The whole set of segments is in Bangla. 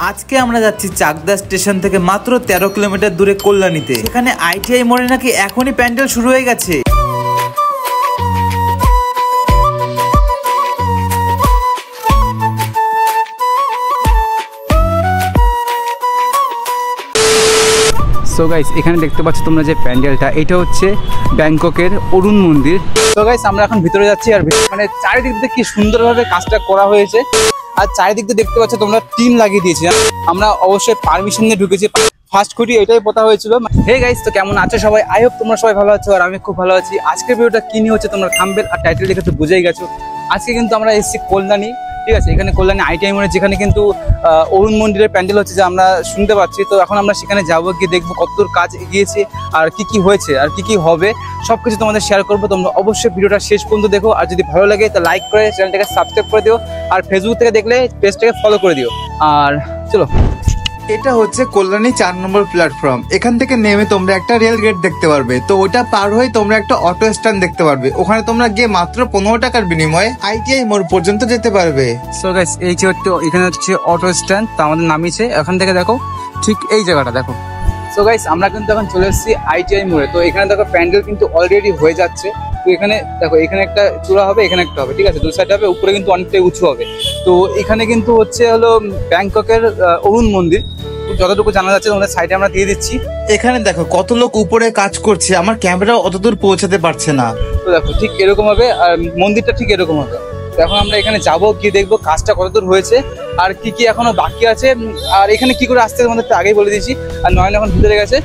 আজকে আমরা যাচ্ছি চাকদা স্টেশন থেকে মাত্র 13 কিলোমিটার দূরে কল্যাণীতে। সেখানে আইটিআই মোড়ে নাকি এখনই প্যান্ডেল শুরু হয়ে গেছে। সো গাইস, এখানে দেখতে পাচ্ছ তোমরা যে প্যান্ডেলটা, এটা হচ্ছে ব্যাংককের অরুণ মন্দির। সো গাইস, আমরা এখন ভিতরে যাচ্ছি। আর মানে চারিদিক থেকে কি সুন্দরভাবে কাজটা করা হয়েছে। আর চারিদিক দিয়ে দেখতে পাচ্ছ তোমরা টিম লাগিয়ে দিয়েছে। আমরা অবশ্যই পারমিশন নিয়ে ঢুকেছি। ফার্স্ট খুঁটি এটাই পোতা হয়েছিল। হে গাইস, তো কেমন আছো সবাই? আই হোপ তোমরা সবাই ভালো আছো আর আমি খুব ভালো আছি। আজকের ভিডিওটা কি নিয়ে হচ্ছে তোমরা থাম্বনেল আর টাইটেল দেখে তো বুঝেই গেছো। আজকে কিন্তু আমরা এসেছি কল্যাণী, ঠিক আছে? এখানে কল্যাণী আইটিআই মোড়ে, যেখানে কিন্তু অরুণ মন্দিরের প্যান্ডেল হচ্ছে যে আমরা শুনতে পাচ্ছি। তো এখন আমরা সেখানে যাবো, গিয়ে দেখবো কতদূর কাজ এগিয়েছে আর কি হয়েছে আর কি হবে, সবকিছু তোমাদের শেয়ার করবো। তোমরা অবশ্যই ভিডিওটা শেষ পর্যন্ত দেখো। আর যদি ভালো লাগে তো লাইক করে চ্যানেলটাকে সাবস্ক্রাইব করে দিও। আর ফেসবুক থেকে দেখলে পেজটাকে ফলো করে দিও। আর চলো, এটা হচ্ছে কল্যাণী 4 নম্বর প্ল্যাটফর্ম। এখান থেকে নেমে তোমরা একটা রেল গেট দেখতে পারবে। তো ওটা পার হয়ে তোমরা একটা অটো স্ট্যান্ড দেখতে পারবে। ওখানে তোমরা গিয়ে মাত্র 15 টাকার বিনিময়ে আইটিআই মোড় পর্যন্ত যেতে পারবে। সো গাইস, এই যে এখানে হচ্ছে অটো স্ট্যান্ড, তা আমাদের নামিয়েছে। এখান থেকে দেখো, ঠিক এই জায়গাটা দেখো। সো গাইস, আমরা কিন্তু এখন চলে এসেছি আইটিআই মোড়ে। তো এখানে দেখো প্যান্ডেল কিন্তু অলরেডি হয়ে যাচ্ছে। তো এখানে দেখো, এখানে একটা চূড়া হবে, এখানে একটা হবে, ঠিক আছে? দু সাইড হবে, উপরে কিন্তু অনেকটাই উঁচু হবে। তো এখানে কিন্তু হচ্ছে হলো ব্যাংককের অরুণ মন্দির। যতটুকু জানা যাচ্ছে তোমাদের সাইডে আমরা দিয়ে দিচ্ছি। এখানে দেখো কত লোক উপরে কাজ করছে, আমার ক্যামেরা অতদূর পৌঁছাতে পারছে না। তো দেখো ঠিক এরকম হবে, আর মন্দিরটা ঠিক এরকম হবে। তো এখন আমরা এখানে যাবো, গিয়ে দেখবো কাজটা কতদূর হয়েছে আর কি এখনো বাকি আছে। আর এখানে কি করে আসতে তোমাদের আগেই বলে দিয়েছি। আর নয়ন এখন ভিতরে গেছে।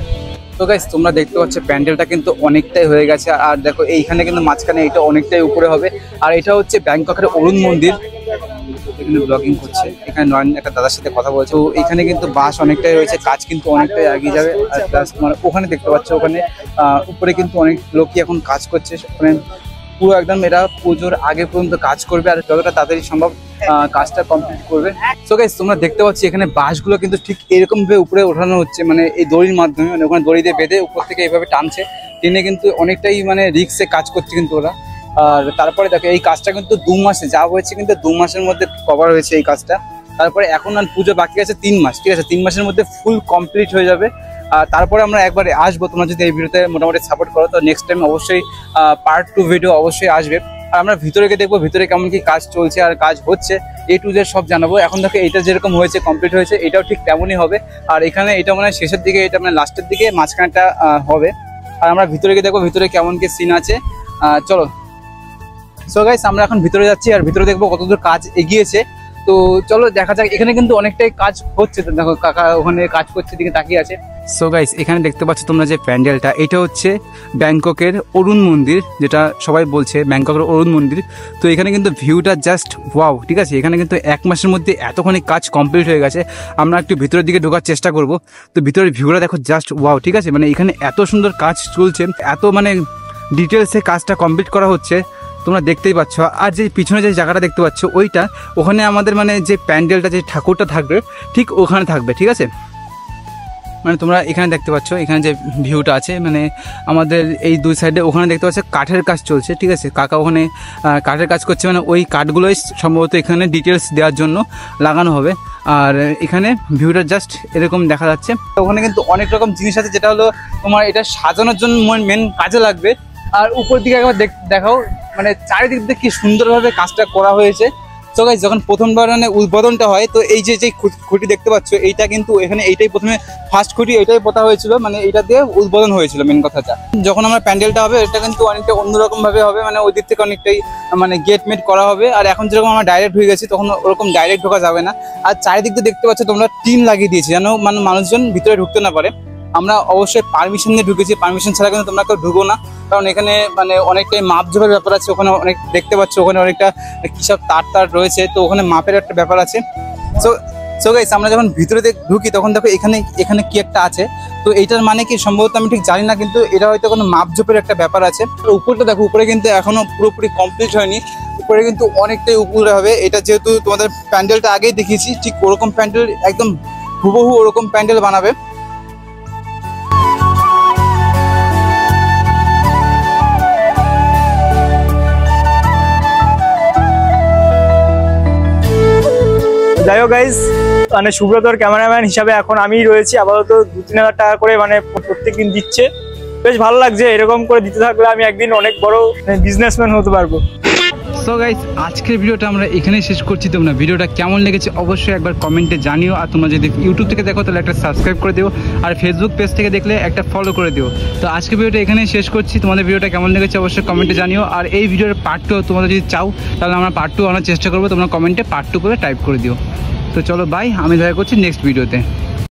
তো গাইস, তোমরা দেখতে পাচ্ছ প্যান্ডেলটা কিন্তু অনেকটাই হয়ে গেছে। আর দেখো এইখানে কিন্তু মাঝখানে এটা অনেকটাই উপরে হবে। আর এটা হচ্ছে ব্যাংককের অরুণ মন্দির। এখানে ব্লগিং করছে, এখানে নয়ন একটা দাদার সাথে কথা বলছে। তো এখানে কিন্তু বাস অনেকটাই রয়েছে, কাজ কিন্তু অনেকটাই এগিয়ে যাবে। আর প্লাস তোমার ওখানে দেখতে পাচ্ছ, ওখানে উপরে কিন্তু অনেক লোকই এখন কাজ করছে। ওখানে পুরো একদম এরা পুজোর আগে পর্যন্ত কাজ করবে আর যতটা তাড়াতাড়ি সম্ভব কাজটা কমপ্লিট করবে। সো গাইস, তোমরা দেখতে পাচ্ছ এখানে বাসগুলো কিন্তু ঠিক এরকম ভাবে উপরে ওঠানো হচ্ছে, মানে এই দড়ির মাধ্যমে। মানে ওখানে দড়ি দিয়ে বেঁধে উপর থেকে এইভাবে টানছে, টেনে কিন্তু অনেকটাই মানে রিক্সে কাজ করছে কিন্তু ওরা। আর তারপরে দেখো এই কাজটা কিন্তু 2 মাসে যা হয়েছে, কিন্তু 2 মাসের মধ্যে কভার হয়েছে এই কাজটা। তারপরে এখন আর পুজো বাকি আছে 3 মাস, ঠিক আছে? 3 মাসের মধ্যে ফুল কমপ্লিট হয়ে যাবে। আর তারপরে আমরা একবারে আসবো। তোমরা যদি এই ভিডিওতে মোটামুটি সাপোর্ট করো তো নেক্সট টাইম অবশ্যই পার্ট 2 ভিডিও অবশ্যই আসবে। আর আমরা ভিতরে গিয়ে দেখবো ভিতরে কেমন কি কাজ চলছে আর কাজ হচ্ছে, A to Z সব জানাবো। এখন দেখো এটা যেরকম হয়েছে, কমপ্লিট হয়েছে, এটাও ঠিক তেমনই হবে। আর এখানে এটা মানে শেষের দিকে, এটা মানে লাস্টের দিকে, মাঝখানটা হবে। আর আমরা ভিতরে গিয়ে দেখবো ভিতরে কেমন কি সিন আছে। চলো। সো গাইস, আমরা এখন ভিতরে যাচ্ছি আর ভিতরে দেখবো কতদূর কাজ এগিয়েছে। তো চলো দেখা যাক। এখানে কিন্তু অনেকটাই কাজ হচ্ছে। দেখো কাকা ওখানে কাজ করছে, দিকে তাকিয়ে আছে। সো গাইস, এখানে দেখতে পাচ্ছ তোমরা যে প্যান্ডেলটা, এটা হচ্ছে ব্যাংককের অরুণ মন্দির, যেটা সবাই বলছে ব্যাংককের অরুণ মন্দির। তো এখানে কিন্তু ভিউটা জাস্ট ওয়াও, ঠিক আছে? এখানে কিন্তু 1 মাসের মধ্যে এতখানি কাজ কমপ্লিট হয়ে গেছে। আমরা একটু ভিতরের দিকে ঢোকার চেষ্টা করব। তো ভিতরের ভিউটা দেখো জাস্ট ওয়াও, ঠিক আছে? মানে এখানে এত সুন্দর কাজ চলছে, এত মানে ডিটেলসে কাজটা কমপ্লিট করা হচ্ছে, তোমরা দেখতেই পাচ্ছ। আর যে পিছনে যে জায়গাটা দেখতে পাচ্ছ ওইটা, ওখানে আমাদের মানে যে প্যান্ডেলটা, যে ঠাকুরটা থাকবে ঠিক ওখানে থাকবে, ঠিক আছে? মানে তোমরা এখানে দেখতে পাচ্ছ, এখানে যে ভিউটা আছে, মানে আমাদের এই 2 সাইডে ওখানে দেখতে পাচ্ছ কাঠের কাজ চলছে, ঠিক আছে? কাকা ওখানে কাঠের কাজ করছে, মানে ওই কাঠগুলোই সম্ভবত এখানে ডিটেলস দেওয়ার জন্য লাগানো হবে। আর এখানে ভিউটা জাস্ট এরকম দেখা যাচ্ছে। ওখানে কিন্তু অনেক রকম জিনিস আছে, যেটা হলো তোমার এটা সাজানোর জন্য মেন কাজে লাগবে। আর উপর দিকে একবার দেখাও, মানে চারিদিক দিয়ে কি সুন্দরভাবে কাজটা করা হয়েছে। সো গাইস, যখন প্রথমবার মানে উদ্বোধনটা হয়, তো এই যে খুঁটি দেখতে পাচ্ছ, এইটা কিন্তু এখানে এইটাই প্রথমে ফার্স্ট খুঁটি এটাই পোতা হয়েছিল, মানে এটা দিয়ে উদ্বোধন হয়েছিল মেন কথাটা। যখন আমরা প্যান্ডেলটা হবে, এটা কিন্তু অনেকটা অন্যরকম ভাবে হবে, মানে ওই দিক থেকে অনেকটাই মানে গেট মেট করা হবে। আর এখন যেরকম আমরা ডাইরেক্ট হয়ে গেছি, তখন ওরকম ডাইরেক্ট ঢোকা যাবে না। আর চারিদিক দিয়ে দেখতে পাচ্ছ তোমরা টিম লাগিয়ে দিয়েছে, যেন মানে মানুষজন ভিতরে ঢুকতে না পারে। আমরা অবশ্যই পারমিশন নিয়ে ঢুকেছি, পারমিশন ছাড়া কিন্তু তোমরা কেউ ঢুকো না। কারণ এখানে মানে অনেকটাই মাপঝোপের ব্যাপার আছে। ওখানে অনেক দেখতে পাচ্ছ, ওখানে অনেকটা কিসব তার রয়েছে, তো ওখানে মাপের একটা ব্যাপার আছে। সো গাইস, আমরা যখন ভিতরে ঢুকি তখন দেখো এখানে কি একটা আছে। তো এইটার মানে কি সম্ভবত আমি ঠিক জানি না, কিন্তু এটা হয়তো কোনো মাপঝোপের একটা ব্যাপার আছে। উপরটা দেখো, উপরে কিন্তু এখনো পুরোপুরি কমপ্লিট হয়নি, উপরে কিন্তু অনেকটাই উপরে হবে। এটা যেহেতু তোমাদের প্যান্ডেলটা আগেই দেখিয়েছি, ঠিক ওরকম প্যান্ডেল একদম হুবহু ওরকম প্যান্ডেল বানাবে। যাই হোক গাইজ, মানে সুব্রতর ক্যামেরাম্যান হিসাবে এখন আমিই রয়েছি। আপাতত 2-3 হাজার টাকা করে মানে প্রত্যেকদিন দিচ্ছে, বেশ ভালো লাগছে। এরকম করে দিতে থাকলে আমি একদিন অনেক বড় বিজনেসম্যান হতে পারবো। সো গাইস, আজকের ভিডিওটা আমরা এখানেই শেষ করছি। তোমরা ভিডিওটা কেমন লেগেছে অবশ্যই একবার কমেন্টে জানিও। আর তোমরা যদি ইউটিউব থেকে দেখো তাহলে একটা সাবস্ক্রাইব করে দিও, আর ফেসবুক পেজ থেকে দেখলে একটা ফলো করে দিও। তো আজকের ভিডিওটা এখানেই শেষ করছি। তোমাদের ভিডিওটা কেমন লেগেছে অবশ্যই কমেন্টে জানিও। আর এই ভিডিওর পার্ট 2 তোমরা যদি চাও তাহলে আমরা পার্ট 2 আনার চেষ্টা করবো। তোমরা কমেন্টে পার্ট 2 করে টাইপ করে দিও। তো চলো বাই, আমি দেখা করছি নেক্সট ভিডিওতে।